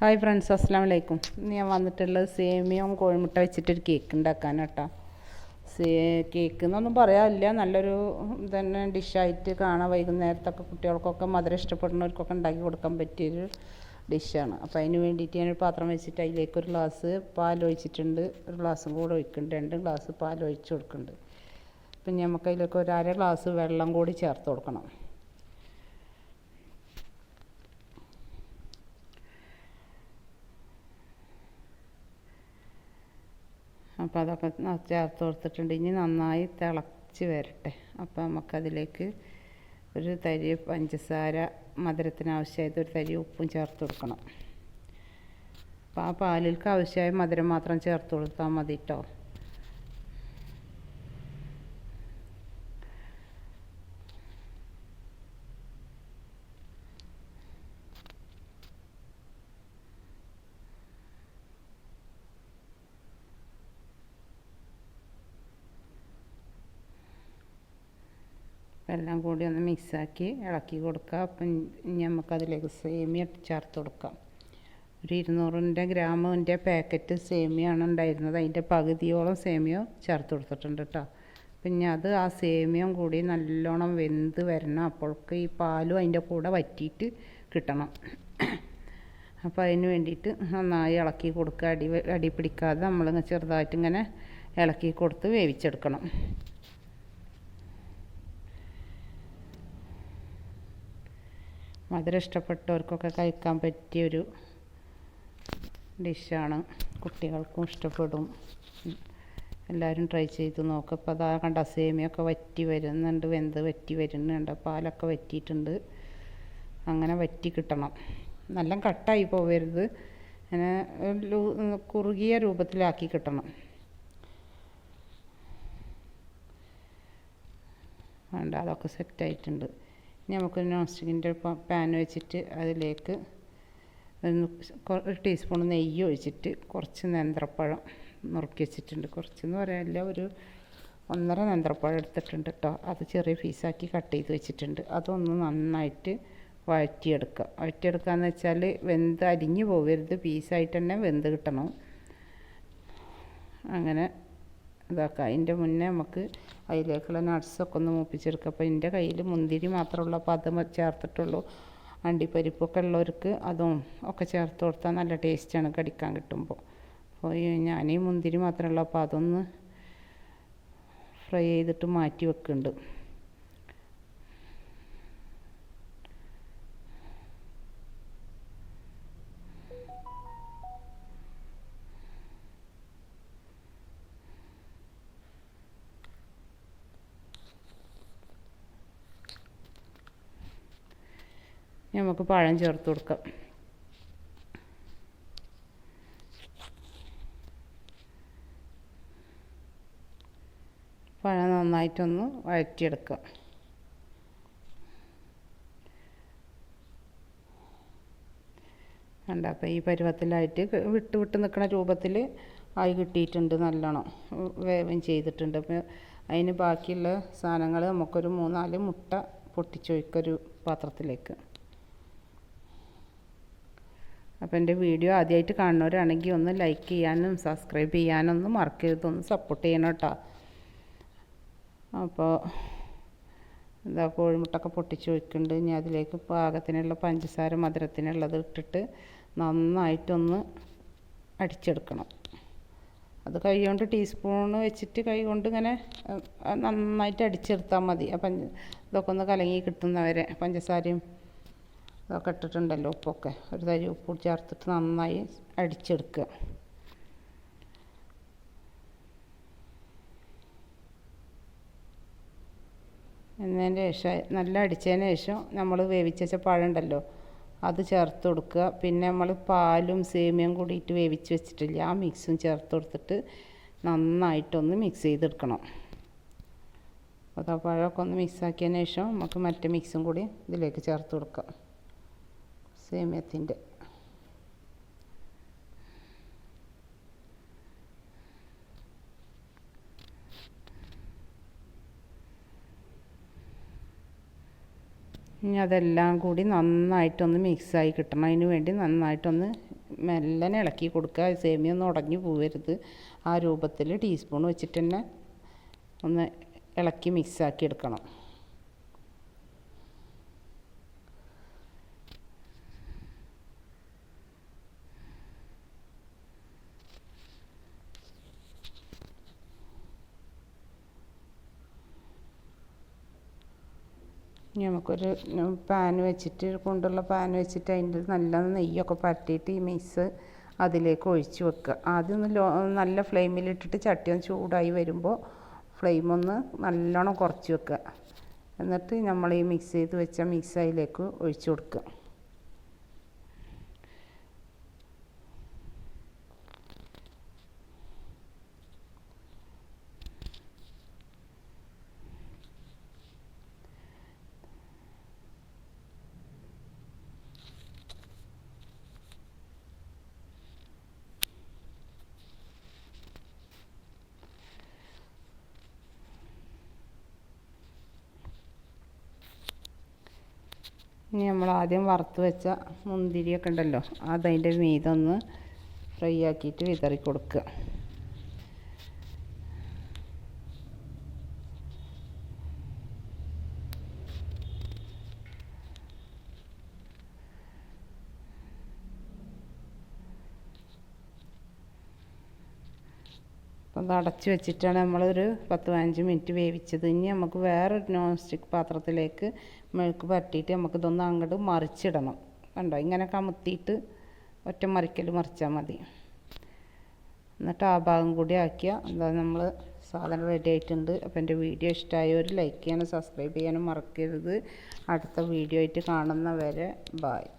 Hi friends, അസ്സലാമു അലൈക്കും. ഇന്ന് ഞാൻ വന്നിട്ടുള്ളത് സേമിയയും കോഴിമുട്ട വെച്ചിട്ടൊരു കേക്ക് ഉണ്ടാക്കാനാട്ടോ. കേക്ക് എന്നൊന്നും പറയാനില്ല, നല്ലൊരു തന്നെ ഡിഷായിട്ട് കാണാം. വൈകുന്നേരത്തൊക്കെ കുട്ടികൾക്കൊക്കെ മധുരം ഇഷ്ടപ്പെടുന്നവർക്കൊക്കെ ഉണ്ടാക്കി കൊടുക്കാൻ പറ്റിയൊരു ഡിഷാണ്. അപ്പോൾ അതിന് വേണ്ടിയിട്ട് ഞാനൊരു പാത്രം വെച്ചിട്ട് അതിലേക്ക് ഒരു ഗ്ലാസ് പാൽ ഒഴിച്ചിട്ടുണ്ട്. ഒരു ഗ്ലാസ്സും കൂടെ ഒഴിക്കുന്നുണ്ട്, 2 ഗ്ലാസ് പാൽ ഒഴിച്ച് കൊടുക്കുന്നുണ്ട്. പിന്നെ നമുക്ക് അതിലേക്ക് ഒരു അര ഗ്ലാസ് വെള്ളം കൂടി ചേർത്ത് കൊടുക്കണം. അപ്പോൾ അതൊക്കെ ചേർത്ത് കൊടുത്തിട്ടുണ്ട്. ഇനി നന്നായി തിളച്ച് വരട്ടെ. അപ്പോൾ നമുക്കതിലേക്ക് ഒരു തരി പഞ്ചസാര, മധുരത്തിന് ആവശ്യമായത് ഒരു തരി ഉപ്പും ചേർത്ത് കൊടുക്കണം. അപ്പോൾ ആ പാലിലേക്ക് ആവശ്യമായ മധുരം മാത്രം ചേർത്ത് കൊടുത്താൽ മതി കേട്ടോ. എല്ലാം കൂടി ഒന്ന് മിക്സാക്കി ഇളക്കി കൊടുക്കുക. അപ്പം ഇനി നമുക്കതിലേക്ക് സേമിയ ചേർത്ത് കൊടുക്കാം. ഒരു 200 ഗ്രാമിൻ്റെ പാക്കറ്റ് സേമിയാണ് ഉണ്ടായിരുന്നത്. അതിൻ്റെ പകുതിയോളം സേമിയ ചേർത്ത് കൊടുത്തിട്ടുണ്ട് കേട്ടോ. പിന്നെ അത് ആ സേമിയം കൂടി നല്ലോണം വെന്ത് വരണം. അപ്പോഴേക്ക് ഈ പാലും അതിൻ്റെ കൂടെ വറ്റിയിട്ട് കിട്ടണം. അപ്പോൾ അതിന് വേണ്ടിയിട്ട് നന്നായി ഇളക്കി കൊടുക്കുക. അടി പിടിക്കാതെ നമ്മൾ ചെറുതായിട്ട് ഇങ്ങനെ ഇളക്കി കൊടുത്ത് വേവിച്ചെടുക്കണം. മധുരം ഇഷ്ടപ്പെട്ടവർക്കൊക്കെ കഴിക്കാൻ പറ്റിയൊരു ഡിഷാണ്. കുട്ടികൾക്കും ഇഷ്ടപ്പെടും. എല്ലാവരും ട്രൈ ചെയ്ത് നോക്കുക. ഇപ്പോൾ അതാ കണ്ട സേമിയൊക്കെ വറ്റി വരുന്നുണ്ട്, വെന്ത് വറ്റി വരുന്നുണ്ട്. പാലൊക്കെ വറ്റിയിട്ടുണ്ട്. അങ്ങനെ വറ്റി കിട്ടണം. നല്ല കട്ടായി പോവരുത്, അങ്ങനെ കുറുകിയ രൂപത്തിലാക്കി കിട്ടണം. വേണ്ട, അതൊക്കെ സെറ്റായിട്ടുണ്ട്. നമുക്ക് നോൺ സ്റ്റിക്കിൻ്റെ പാൻ വെച്ചിട്ട് അതിലേക്ക് ഒരു ടീസ്പൂൺ നെയ്യ് ഒഴിച്ചിട്ട് കുറച്ച് നേന്ത്രപ്പഴം നുറുക്കി വെച്ചിട്ടുണ്ട്. കുറച്ചെന്ന് പറയാനില്ല, ഒരു 1.5 നേന്ത്രപ്പഴം എടുത്തിട്ടുണ്ട് കേട്ടോ. അത് ചെറിയ പീസാക്കി കട്ട് ചെയ്ത് വെച്ചിട്ടുണ്ട്. അതൊന്ന് നന്നായിട്ട് വഴറ്റിയെടുക്കുക എന്ന് വെച്ചാൽ വെന്ത് അരിഞ്ഞു പോകരുത്, പീസായിട്ട് തന്നെ വെന്ത് കിട്ടണം. അങ്ങനെ ഇതാക്കുക. അതിൻ്റെ മുന്നേ നമുക്ക് അതിലേക്കുള്ള നട്ട്സൊക്കെ ഒന്ന് മൂപ്പിച്ചെടുക്കുക. അപ്പോൾ എൻ്റെ കയ്യിൽ മുന്തിരി മാത്രമുള്ള, അപ്പോൾ അത് ചേർത്തിട്ടുള്ളൂ. അണ്ടിപ്പരിപ്പൊക്കെ ഉള്ളവർക്ക് അതും ഒക്കെ ചേർത്ത് കൊടുത്താൽ നല്ല ടേസ്റ്റാണ് കടിക്കാൻ കിട്ടുമ്പോൾ. അപ്പോൾ ഞാൻ ഈ മുന്തിരി മാത്രമുള്ള, അപ്പോൾ അതൊന്ന് ഫ്രൈ ചെയ്തിട്ട് മാറ്റി വെക്കുന്നുണ്ട്. നമുക്ക് പഴം ചേർത്ത് കൊടുക്കാം. പഴം നന്നായിട്ടൊന്ന് വഴറ്റിയെടുക്കുക. കണ്ട, അപ്പോൾ ഈ പരുവത്തിലായിട്ട് വിട്ട് നിൽക്കുന്ന രൂപത്തിൽ ആയി കിട്ടിയിട്ടുണ്ട്. നല്ലോണം വേവും ചെയ്തിട്ടുണ്ട്. അപ്പോൾ അതിന് ബാക്കിയുള്ള സാധനങ്ങൾ നമുക്കൊരു 3-4 മുട്ട പൊട്ടിച്ചൊഴിക്കൊരു പാത്രത്തിലേക്ക്. അപ്പോൾ എൻ്റെ വീഡിയോ ആദ്യമായിട്ട് കാണുന്നവരാണെങ്കിൽ ഒന്ന് ലൈക്ക് ചെയ്യാനും സബ്സ്ക്രൈബ് ചെയ്യാനൊന്നും മറക്കരുത്, ഒന്ന് സപ്പോർട്ട് ചെയ്യണം കേട്ടോ. അപ്പോൾ എന്താ കോഴിമുട്ടൊക്കെ പൊട്ടിച്ച് വയ്ക്കുന്നുണ്ട്. ഇനി അതിലേക്ക് പാകത്തിനുള്ള പഞ്ചസാര, മധുരത്തിനുള്ളത് ഇട്ടിട്ട് നന്നായിട്ടൊന്ന് അടിച്ചെടുക്കണം. അത് കൈ കൊണ്ട് ടീസ്പൂണ് വെച്ചിട്ട് കൈ കൊണ്ട് ഇങ്ങനെ നന്നായിട്ട് അടിച്ചെടുത്താൽ മതി. അപ്പം ഇതൊക്കെ ഒന്ന് കലങ്ങി കിട്ടുന്നവരെ പഞ്ചസാരയും ഇതൊക്കെ ഇട്ടിട്ടുണ്ടല്ലോ, ഉപ്പൊക്കെ ഒരു തരി ഉപ്പ് ചേർത്തിട്ട് നന്നായി അടിച്ചെടുക്കുക. എന്നതിന് ശേഷം നല്ല അടിച്ചതിന് ശേഷം നമ്മൾ വേവിച്ച് വെച്ച പഴം ഉണ്ടല്ലോ, അത് ചേർത്ത് കൊടുക്കുക. പിന്നെ നമ്മൾ പാലും സേമിയയും കൂടിയിട്ട് വേവിച്ച് വെച്ചിട്ടില്ല, ആ മിക്സും ചേർത്ത് കൊടുത്തിട്ട് നന്നായിട്ടൊന്ന് മിക്സ് ചെയ്തെടുക്കണം. അപ്പോൾ ആ പഴമൊക്കെ ഒന്ന് മിക്സാക്കിയതിന് ശേഷം നമുക്ക് മറ്റേ മിക്സും കൂടി ഇതിലേക്ക് ചേർത്ത് കൊടുക്കാം. സേമിയത്തിൻ്റെ ഇനി അതെല്ലാം കൂടി നന്നായിട്ടൊന്ന് മിക്സായി കിട്ടണം. അതിന് വേണ്ടി നന്നായിട്ടൊന്ന് മെല്ലനെ ഇളക്കി കൊടുക്കുക. സേമിയ ഒന്നും ഉടഞ്ഞു പോകരുത്. ആ രൂപത്തിൽ ടീസ്പൂൺ വെച്ചിട്ട് തന്നെ ഒന്ന് ഇളക്കി മിക്സാക്കി എടുക്കണം. നമുക്കൊരു പാൻ വെച്ചിട്ട് കൊണ്ടുള്ള പാൻ വെച്ചിട്ട് അതിൻ്റെ നല്ല നെയ്യൊക്കെ പരട്ടിയിട്ട് ഈ മിക്സ് അതിലേക്ക് ഒഴിച്ച് വെക്കുക. ആദ്യം ഒന്ന് നല്ല ഫ്ലെയിമിലിട്ടിട്ട് ചട്ടി ഒന്ന് ചൂടായി വരുമ്പോൾ ഫ്ലെയിമൊന്ന് നല്ലോണം കുറച്ച് വെക്കുക. എന്നിട്ട് നമ്മൾ ഈ മിക്സ് ചെയ്ത് വെച്ച മിക്സ് അതിലേക്ക് ഒഴിച്ച് കൊടുക്കുക. ഇനി നമ്മൾ ആദ്യം വറുത്ത് വെച്ച മുന്തിരിയൊക്കെ ഉണ്ടല്ലോ, അതതിൻ്റെ മീതെ ഒന്ന് ഫ്രൈ ആക്കിയിട്ട് വിതറി കൊടുക്കുക. അത് അടച്ച് വെച്ചിട്ടാണ് നമ്മളൊരു 10-15 മിനിറ്റ് വേവിച്ചത്. ഇനി നമുക്ക് വേറൊരു നോൺ സ്റ്റിക്ക് പാത്രത്തിലേക്ക് മെഴുക്ക് പരട്ടിയിട്ട് നമുക്കിതൊന്ന് അങ്ങോട്ട് മറിച്ചിടണം. കണ്ടോ, ഇങ്ങനെ കമുത്തിയിട്ട് ഒറ്റ മറിക്കൽ മറിച്ചാൽ മതി. എന്നിട്ട് ആ ഭാഗം കൂടി ആക്കിയാൽ എന്താ നമ്മൾ സാധനം റെഡി ആയിട്ടുണ്ട്. അപ്പോൾ എൻ്റെ വീഡിയോ ഇഷ്ടമായവർ ലൈക്ക് ചെയ്യാനും സബ്സ്ക്രൈബ് ചെയ്യാനും മറക്കരുത്. അടുത്ത വീഡിയോ ആയിട്ട് കാണുന്നവരെ ബായ്.